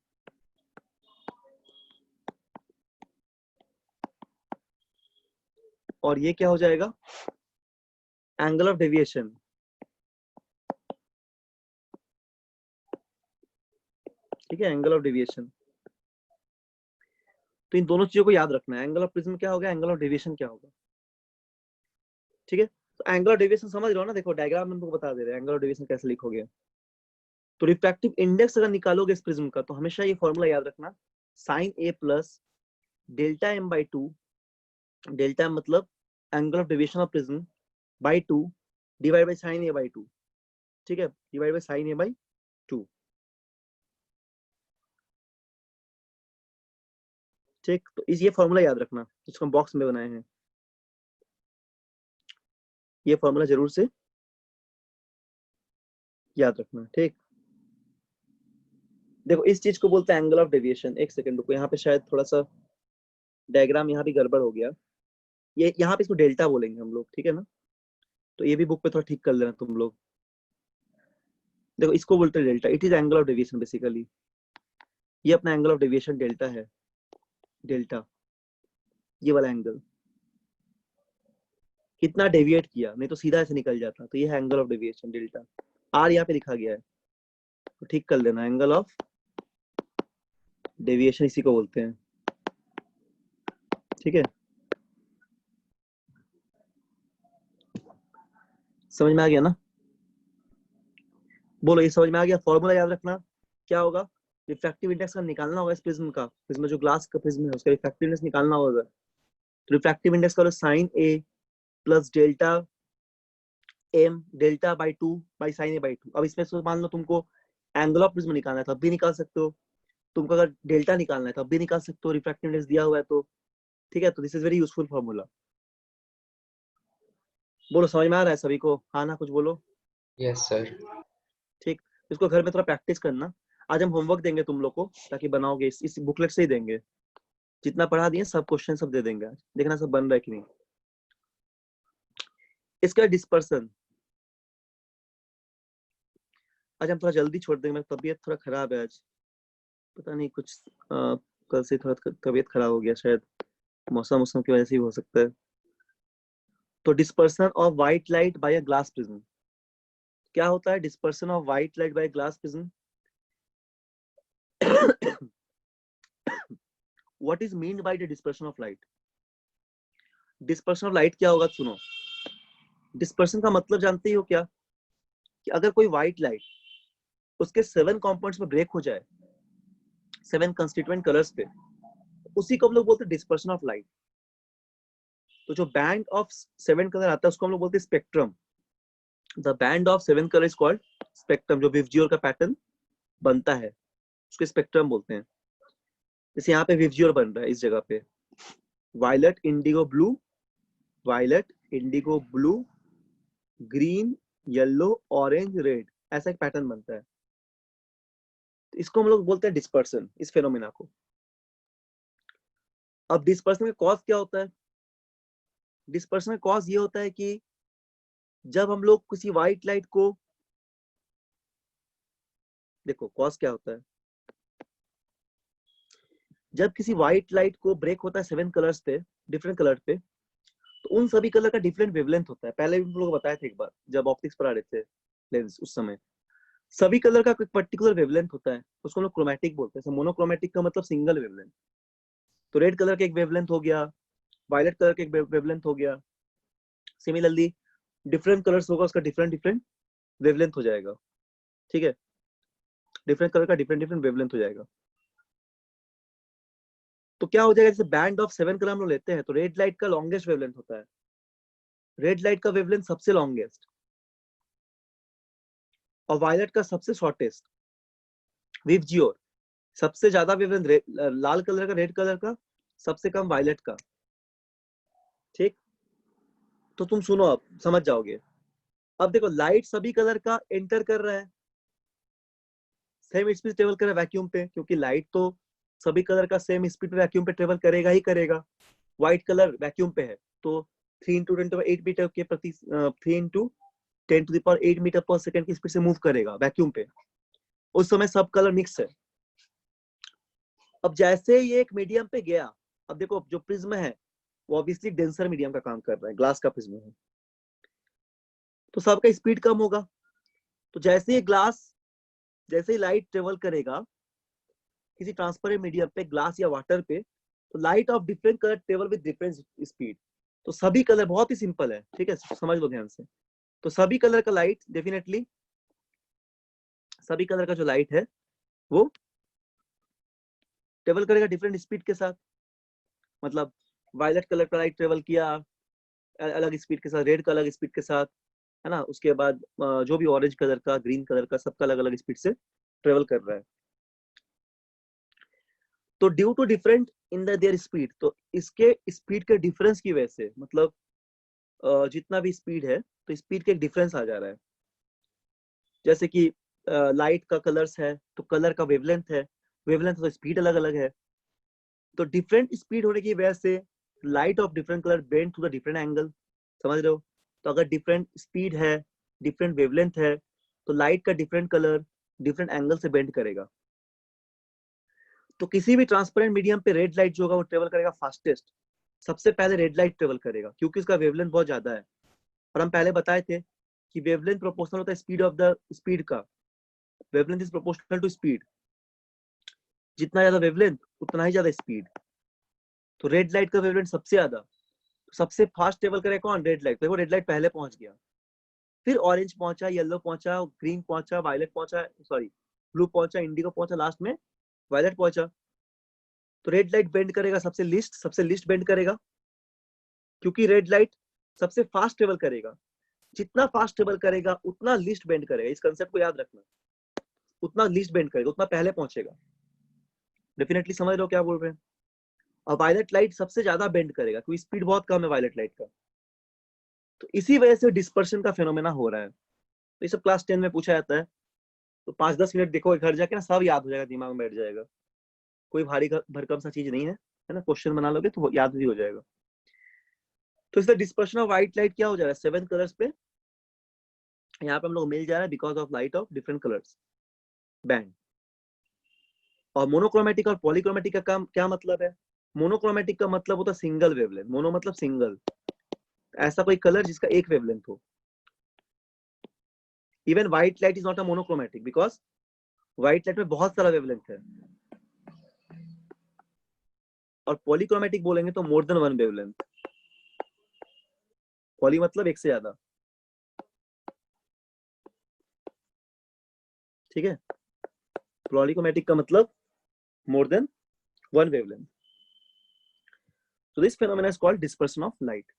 और ये क्या हो जाएगा, एंगल ऑफ डेविएशन। ठीक है, एंगल ऑफ डेविएशन। तो इन दोनों चीजों को याद रखना है, एंगल ऑफ प्रिज्म क्या होगा, एंगल ऑफ डेविएशन क्या होगा। ठीक है, तो एंगल ऑफ डेविएशन समझ रहे हो ना, देखो डायग्राम में तुमको बता दे रहे हैं एंगल ऑफ डेविएशन कैसे लिखोगे। तो रिफ्रैक्टिव इंडेक्स अगर निकालोगे इस प्रिज्म का, तो हमेशा ये फॉर्मूला याद रखना, sine A plus delta M by 2, delta M मतलब angle of deviation of prism, by 2 divide by sine A by 2। ठीक है, divide by sine A by 2। ठीक, तो इस ये फॉर्मूला याद रखना, इसको हम बॉक्स में बनाए हैं, ये फॉर्मूला जरूर से याद रखना। ठीक, देखो इस चीज को बोलते हैं एंगल ऑफ डेविएशन। एक सेकंड रुको, यहाँ पे शायद थोड़ा सा डायग्राम यहाँ भी गड़बड़ हो गया, ये यहाँ पे इसको डेल्टा बोलेंगे हम लोग, ठीक है ना, तो ये भी बुक पे थोड़ा ठीक कर लेना तुम लोग। देखो इसको बोलते हैं delta, it is angle of deviation basically, ये अपना एंगल ऑफ डेविएशन डेल्टा है, डेल्टा ये वाला एंगल, कितना डेविएट किया, नहीं तो सीधा ऐसे निकल जाता, तो ये है angle of deviation delta. R यहाँ पे लिखा गया है, तो ठीक कर लेना, एंगल ऑफ डेविएशन इसी को बोलते हैं। ठीक है, समझ में आ गया ना, बोलो ये समझ में आ गया। फॉर्मूला याद रखना, क्या होगा, रिफ्रैक्टिव इंडेक्स का निकालना होगा इस प्रिज्म का, प्रिज्म जो ग्लास का प्रिज्म है उसका रिफ्रैक्टिव इंडेक्स निकालना होगा। तो रिफ्रैक्टिव इंडेक्स का sine A plus delta M delta by 2 by sine A by 2। अब इसमें से मान लो तुमको एंगल ऑफ प्रिज्म निकालना है तब भी निकाल सकते हो, तुमको अगर डेल्टा निकालना है तब भी निकाल सकते हो, रिफ्रैक्टिव इंडेक्स दिया हुआ है तो। ठीक है, तो this is very useful formula. बोलो समझ में आ रहा है सभी को, हाँ ना कुछ बोलो। Yes sir. ठीक, इसको घर में थोड़ा प्रैक्टिस करना। आज हम होमवर्क देंगे तुम लोग को, ताकि बनाओगे, इस बुकलेट से ही देंगे, जितना पढ़ा दिए सब क्वेश्चन सब दे देंगे आज, देखना सब बन रहा है कि नहीं। इसका डिस्पर्सन, आज हम थोड़ा जल्दी छोड़ देंगे, मेरी तबीयत थोड़ा खराब है आज, पता नहीं कुछ कल से थोड़ा तबीयत खराब हो गया, शायद मौसम की वजह से ही हो सकता है। तो dispersion of white light by a glass prism, क्या होता है dispersion of white light by glass prism, what is mean by the dispersion of light. Dispersion of light क्या होगा, सुनो, डिस्पर्सन का मतलब जानते ही हो क्या, कि अगर कोई व्हाइट लाइट उसके 7 कंपोनेंट्स में ब्रेक हो जाए, 7 कंस्टिट्यूएंट कलर्स पे, उसी को हम लोग बोलते हैं डिस्पर्सन ऑफ लाइट। तो जो बैंड ऑफ 7 कलर आता है उसको हम लोग बोलते हैं spectrum, the band of 7 colour is called spectrum. जो विवजियोर का पैटर्न बनता है उसके स्पेक्ट्रम बोलते हैं। जैसे यहाँ पे विवजियोर बन रहा है इस जगह पे, violet indigo blue, violet indigo blue, green, yellow, orange, red, ऐसा एक पैटर्न बनता है। तो इसको हम लोग बोलते हैं डिस्पर्सन, इस फेनोमेना को। अब डिस्पर्सन का कॉज क्या होता है? डिस्पर्सन का कॉज ये होता है कि जब हम लोग किसी व्हाइट लाइट को, देखो कॉज क्या होता है, जब किसी व्हाइट लाइट को ब्रेक होता है 7 कलर्स पे, डिफरेंट कलर पे, तो उन सभी कलर का डिफरेंट वेवलेंथ होता है। पहले भी हम लोग बताए थे एक बार जब ऑप्टिक्स पढ़ा रहे थे लेंस, उस समय सभी कलर का कोई पर्टिकुलर वेवलेंथ होता है, उसको हम लोग क्रोमैटिक बोलते हैं। मोनोक्रोमैटिक का मतलब सिंगल वेवलेंथ। तो रेड कलर का एक वेवलेंथ हो गया, वायलेट कलर का एक वेवलेंथ हो गया। सिमिलरली डिफरेंट कलर्स होगा, उसका डिफरेंट डिफरेंट वेवलेंथ हो जाएगा। ठीक है, डिफरेंट कलर का डिफरेंट डिफरेंट वेवलेंथ हो जाएगा। तो क्या हो जाएगा, जैसे बैंड ऑफ 7 कलर हम लोग लेते हैं तो रेड लाइट का लॉन्गेस्ट वेवलेंथ होता है, रेड लाइट का वेवलेंथ सबसे लॉन्गेस्ट, और वायलेट का सबसे शॉर्टेस्ट। विवजियोर सबसे ज्यादा वेवलेंथ लाल कलर का, रेड कलर का, सबसे कम वायलेट का। ठीक, तो तुम सुनो, अब समझ जाओगे। अब देखो लाइट सभी कलर का एंटर कर रहा है, सेम स्पीड ट्रेवल कर रहा है वैक्यूम पे, क्योंकि लाइट तो सभी कलर का सेम स्पीड पे वैक्यूम पे ट्रेवल करेगा ही करेगा। व्हाइट कलर वैक्यूम पे है तो 3 × 10⁸ मीटर के प्रति 3 × 10⁸ मीटर पर सेकंड की स्पीड से मूव करेगा वैक्यूम पे। उस समय सब कलर मिक्स है। अब जैसे ये एक मीडियम पे गया, अब देखो जो प्रिज्म है वो ऑब्वियसली डेंसर मीडियम का काम कर रहा है, ग्लास का प्रिज्म है, तो सबका स्पीड कम होगा। तो जैसे ही ग्लास, जैसे ही लाइट ट्रेवल करेगा किसी ट्रांसपेरेंट मीडियम पे, ग्लास या वाटर पे, तो light of different colour travel with different speed. तो सभी कलर, बहुत ही सिंपल है, ठीक है, समझ लो ध्यान से। तो सभी कलर का लाइट डेफिनेटली, सभी कलर का जो लाइट है वो ट्रेवल करेगा डिफरेंट स्पीड के साथ। मतलब वायलेट कलर का लाइट ट्रेवल किया अलग स्पीड के साथ, रेड का अलग स्पीड के साथ, है ना। उसके बाद जो भी ऑरेंज कलर का, ग्रीन कलर का, सबका अलग अलग स्पीड से ट्रेवल कर रहा है। तो due to different in their speed, तो इसके स्पीड के डिफरेंस की वजह से, मतलब जितना भी स्पीड है तो स्पीड के एक डिफरेंस आ जा रहा है। जैसे कि लाइट का कलर्स है तो कलर का वेवलेंथ है, वेवलेंथ तो स्पीड अलग अलग है। तो डिफरेंट स्पीड होने की वजह से light of different colour bend to the different angle, समझ रहे हो। तो अगर डिफरेंट स्पीड है, डिफरेंट वेवलेंथ है, तो लाइट का डिफरेंट कलर डिफरेंट एंगल से बेंड करेगा। तो किसी भी ट्रांसपेरेंट मीडियम पे रेड लाइट जो होगा वो ट्रेवल करेगा फास्टेस्ट, सबसे पहले रेड लाइट ट्रेवल करेगा क्योंकि उसका वेवलेंथ बहुत ज्यादा है। और हम पहले बताए थे कि वेवलेंथ प्रोपोर्शनल होता है स्पीड ऑफ द स्पीड का, wavelength is proportional to speed, जितना ज्यादा वेवलेंथ उतना ही ज्यादा स्पीड। तो रेड लाइट का वेवलेंथ सबसे ज्यादा, तो सबसे फास्ट ट्रेवल करेगा कौन, रेड लाइट। देखो रेड लाइट पहले पहुंच गया, फिर ऑरेंज पहुंचा, येलो पहुंचा, ग्रीन पहुंचा, वायलेट पहुंचा, सॉरी ब्लू पहुंचा, इंडिगो पहुंचा, लास्ट में वायलेट पहुंचा। तो रेड लाइट बेंड करेगा सबसे लिस्ट बेंड करेगा, क्योंकि रेड लाइट सबसे फास्ट ट्रेवल करेगा। जितना फास्ट ट्रेवल करेगा उतना लिस्ट बेंड करेगा, इस कंसेप्ट को याद रखना। उतना लिस्ट बेंड करेगा, उतना पहले पहुंचेगा। डेफिनेटली समझ रहे हो क्या बोल रहे हैं। और वायलेट लाइट सबसे ज्यादा बेंड करेगा क्योंकि स्पीड बहुत कम है वायलेट लाइट का। तो इसी वजह से डिस्पर्शन का फेनोमेना हो रहा है। तो ये सब क्लास 10 में पूछा जाता है। तो 5-10 मिनट देखो घर जाके ना, सब याद हो जाएगा, दिमाग में बैठ जाएगा। कोई भारी भरकम सा चीज नहीं है ना। क्वेश्चन बना लोगे तो याद भी हो जाएगा। तो इससे डिस्पर्शन ऑफ व्हाइट लाइट क्या हो जा रहा है 7 कलर्स पे, यहाँ पे हम लोग मिल जा रहा है because of light of different colours band. और मोनोक्रोमेटिक और पॉलीक्रोमेटिक का काम क्या मतलब है। मोनोक्रोमेटिक का मतलब होता है सिंगल वेवलेंथ, मोनो मतलब सिंगल, ऐसा कोई कलर जिसका एक वेवलेंथ हो। Even white light is not a monochromatic because white light में बहुत सारा वेवलेंथ है। और पॉलीक्रोमेटिक बोलेंगे तो more than one wavelength. Poly मतलब एक से ज्यादा, ठीक है। पॉलीक्रोमेटिक का मतलब मोर देन वन वेवलेंथ। तो this phenomena is called dispersion of light.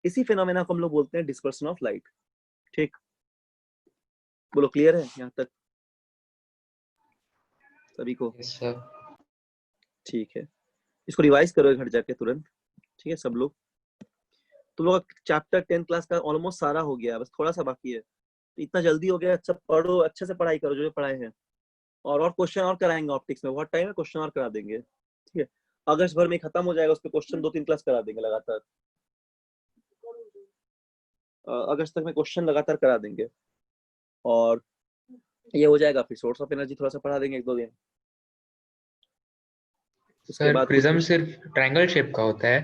इसी फेनोमेना को हम लोग बोलते हैं डिस्पर्शन ऑफ लाइट, ठीक। बोलो क्लियर है यहाँ तक सभी को? Yes sir. ठीक है, इसको रिवाइज करो घर जाके तुरंत। ठीक है सब लोग, तुम लोग का चैप्टर 10 क्लास का ऑलमोस्ट सारा हो गया है, बस थोड़ा सा बाकी है। तो इतना जल्दी हो गया, अच्छा पढ़ो, अच्छे से पढ़ाई करो जो जो पढ़ाए हैं। और क्वेश्चन और कराएंगे ऑप्टिक्स में, बहुत टाइम है, क्वेश्चन और करा देंगे। ठीक है, अगस्त भर में खत्म हो जाएगा, उस पर क्वेश्चन 2-3 क्लास करा देंगे लगातार। अगस्त तक में क्वेश्चन लगातार करा देंगे और ये हो जाएगा। फिर सोर्स ऑफ एनर्जी थोड़ा सा पढ़ा देंगे 1-2 दिन। उसके सर बाद प्रिज्म सिर्फ ट्रायंगल शेप का होता है?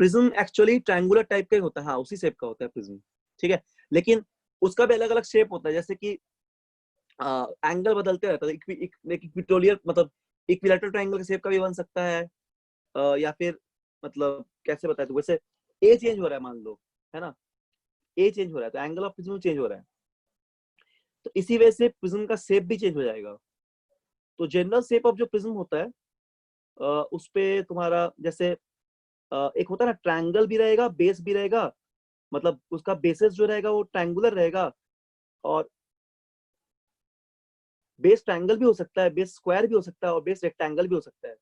प्रिज्म एक्चुअली ट्रायंगुलर टाइप का ही होता है, हाँ उसी शेप का होता है प्रिज्म। ठीक है, लेकिन उसका भी अलग अलग शेप होता है, जैसे कि एंगल बदलते रहता है। इक्विटोरियल मतलब इक्विलैटरल ट्रायंगल के शेप का भी बन सकता है, या फिर मतलब कैसे बताए, तो वैसे ए चेंज हो रहा है मान लो, है ना, ए चेंज हो रहा है तो एंगल ऑफ प्रिज्म चेंज हो रहा है, तो इसी वजह से प्रिज्म का शेप भी चेंज हो जाएगा। तो जनरल शेप ऑफ जो प्रिज्म होता है उस पे तुम्हारा जैसे एक होता है ना, ट्रायंगल भी रहेगा, बेस भी रहेगा, मतलब उसका बेसिस जो रहेगा वो ट्रायंगुलर रहेगा, और बेस ट्रायंगल भी हो सकता है, बेस स्क्वायर भी हो सकता है, और बेस रेक्टेंगल भी हो सकता है।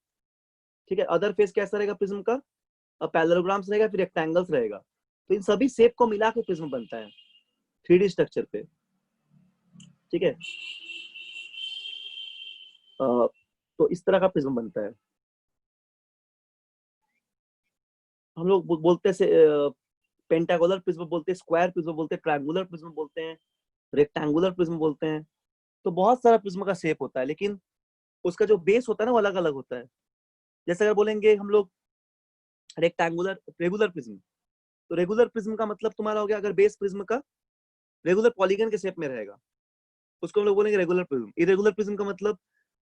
ठीक है, अदर फेस कैसा रहेगा प्रिज्म का, पैरेललोग्राम्स रहेगा, फिर रेक्टेंगल्स रहेगा। तो इन सभी शेप को मिला के प्रिज्म बनता है 3D स्ट्रक्चर पे। ठीक है, तो इस तरह का प्रिज्म बनता है। हम लोग बोलते हैं पेंटागोनल प्रिज्म बोलते हैं, स्क्वायर प्रिज्म बोलते हैं, ट्रायंगुलर प्रिज्म बोलते हैं, रेक्टेंगुलर प्रिज्म बोलते हैं। तो बहुत सारा प्रिज्म का शेप होता है, लेकिन उसका जो बेस होता है ना वो अलग अलग होता है। जैसे अगर बोलेंगे हम लोग रेक्टेंगुलर रेगुलर प्रिज्म, तो रेगुलर प्रिज्म का मतलब तुम्हारा हो गया, अगर बेस प्रिज्म का रेगुलर पॉलीगन के शेप में रहेगा उसको हम लोग बोलेंगे रेगुलर प्रिज्म। इरेगुलर प्रिज्म का मतलब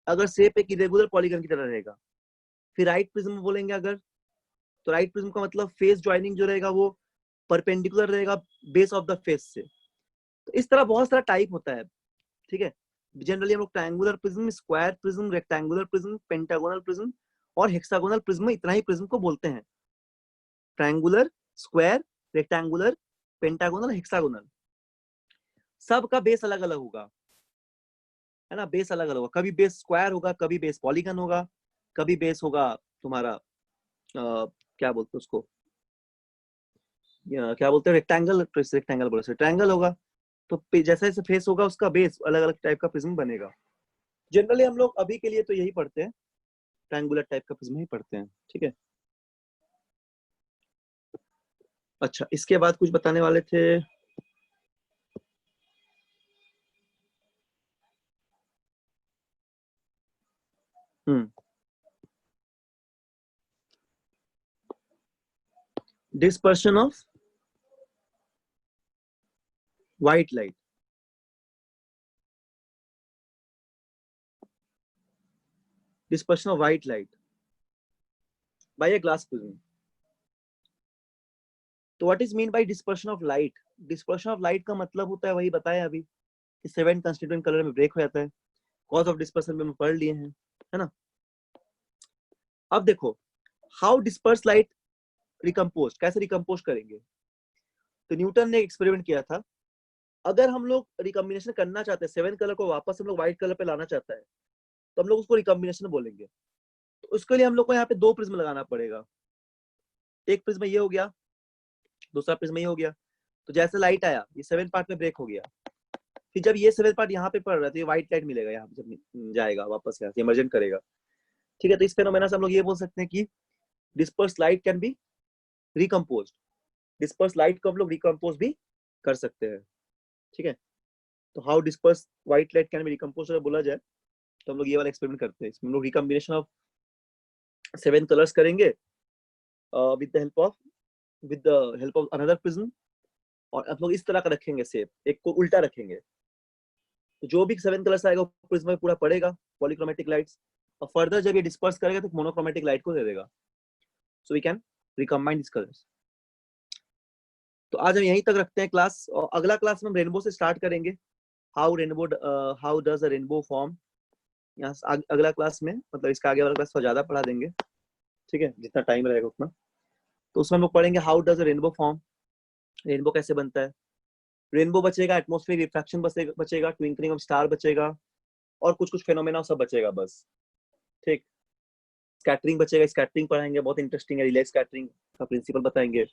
अगर शेप एक इरेगुलर पॉलीगन की तरह रहेगा। फिर राइट प्रिज्म बोलेंगे अगर, तो राइट प्रिज्म का मतलब फेस ज्वाइनिंग जो रहेगा वो परपेंडिकुलर रहेगा बेस ऑफ द फेस से। तो इस तरह बहुत सारा टाइप होता है। ठीक है, जनरली हम लोग triangular prism, square prism, rectangular prism, pentagonal prism और हेक्सागोनल प्रिज्म, इतना ही प्रिज्म को बोलते हैं। Triangular, square, rectangular, pentagonal, hexagonal, सबका बेस अलग अलग होगा, है ना, बेस अलग अलग होगा। कभी बेस स्क्वायर होगा, कभी बेस पॉलीगन होगा, कभी बेस होगा तुम्हारा क्या बोलते हैं उसको, क्या बोलते हैं, रेक्टेंगल, रेक्टेंगल बोले से ट्रायंगल होगा। तो जैसे जैसे फेस होगा उसका बेस अलग अलग टाइप का प्रिज्म बनेगा। जनरली हम लोग अभी के लिए तो यही पढ़ते हैं, ट्रायंगुलर टाइप का प्रिज्म ही पढ़ते हैं। ठीक है, अच्छा इसके बाद कुछ बताने वाले थे। Dispersion of white light, dispersion of white light by a glass prism. तो what is mean by dispersion of light? Dispersion of light का मतलब होता है वही बताया अभी कि 7 कंस्टिट्यूएंट कलर में ब्रेक हो जाता है। कॉज ऑफ डिस्पर्शन में हम पढ़ लिए हैं, है ना। अब देखो हाउ डिस्पर्स लाइट रिकम्पोज, कैसे रिकम्पोज करेंगे। तो न्यूटन ने एक्सपेरिमेंट किया था, अगर हम लोग रिकम्बिनेशन करना चाहते हैं, 7 कलर को वापस हम लोग व्हाइट कलर पे लाना चाहता है, तो हम लोग उसको रिकम्बिनेशन बोलेंगे। तो उसके लिए हम लोग को यहाँ पे 2 प्रिज्म लगाना पड़ेगा। एक प्रिज्म ये हो गया, दूसरा प्रिज्म ये हो गया। तो जैसे लाइट आया ये 7 पार्ट में ब्रेक हो गया, फिर जब ये 7 पार्ट यहाँ पे पड़ रहा है तो ये व्हाइट लाइट मिलेगा, यहाँ पे जब जाएगा वापस यहाँ से इमर्जेंट करेगा। ठीक है, तो इस फेनोमेना से हम लोग ये बोल सकते हैं कि disperse light can be recomposed, disperse light को हम लोग रिकम्पोज भी कर सकते हैं। ठीक है, तो how disperse white light can be recomposed अगर बोला जाए तो हम लोग ये वाला एक्सपेरिमेंट करते हैं। इसमें हम लोग रिकम्बिनेशन ऑफ 7 कलर्स करेंगे with the help of another prism, और हम लोग इस तरह का रखेंगे शेप, एक को उल्टा रखेंगे, तो जो भी 7 कलर्स आएगा प्रिज्म में पूरा पड़ेगा पॉलीक्रोमेटिक लाइट्स, और फर्दर जब ये डिस्पर्स करेगा तो मोनोक्रोमेटिक लाइट को दे देगा। So we can recombine this colours. तो आज हम यहीं तक रखते हैं क्लास, और अगला क्लास में हम रेनबो से स्टार्ट करेंगे। How does a rainbow form, यहाँ अगला क्लास में, मतलब इसका आगे वाला क्लास थोड़ा ज्यादा पढ़ा देंगे। ठीक है, जितना टाइम रहेगा उतना। तो उसमें हम लोग पढ़ेंगे how does a rainbow form, rainbow कैसे बनता है, रेनबो बचेगा, एटमॉस्फेयर रिफ्रैक्शन बचेगा, ट्विंकलिंग ऑफ स्टार बचेगा, और कुछ कुछ फेनोमेना सब बचेगा बस। ठीक, स्कैटरिंग बचेगा, स्कैटरिंग पढ़ाएंगे, बहुत इंटरेस्टिंग है, रिले स्कैटरिंग का प्रिंसिपल बताएंगे।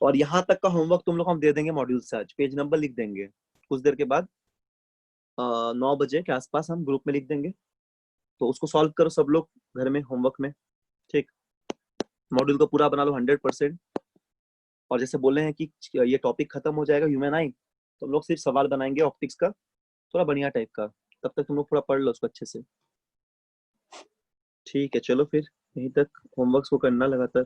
और यहाँ तक का होमवर्क तुम लोग हम दे देंगे मॉड्यूल से, आज पेज नंबर लिख देंगे कुछ देर के बाद, 9 बजे के आसपास हम ग्रुप में लिख देंगे, तो उसको सॉल्व करो सब लोग घर में होमवर्क में। ठीक, मॉड्यूल को पूरा बना लो 100%। और जैसे बोले हैं कि ये टॉपिक खत्म हो जाएगा ह्यूमन आई, तो हम लोग सिर्फ सवाल बनाएंगे ऑप्टिक्स का, थोड़ा बढ़िया टाइप का, तब तक तुम लोग थोड़ा पढ़ लो उसको अच्छे से। ठीक है, चलो फिर यहीं तक होमवर्क को करना लगातार।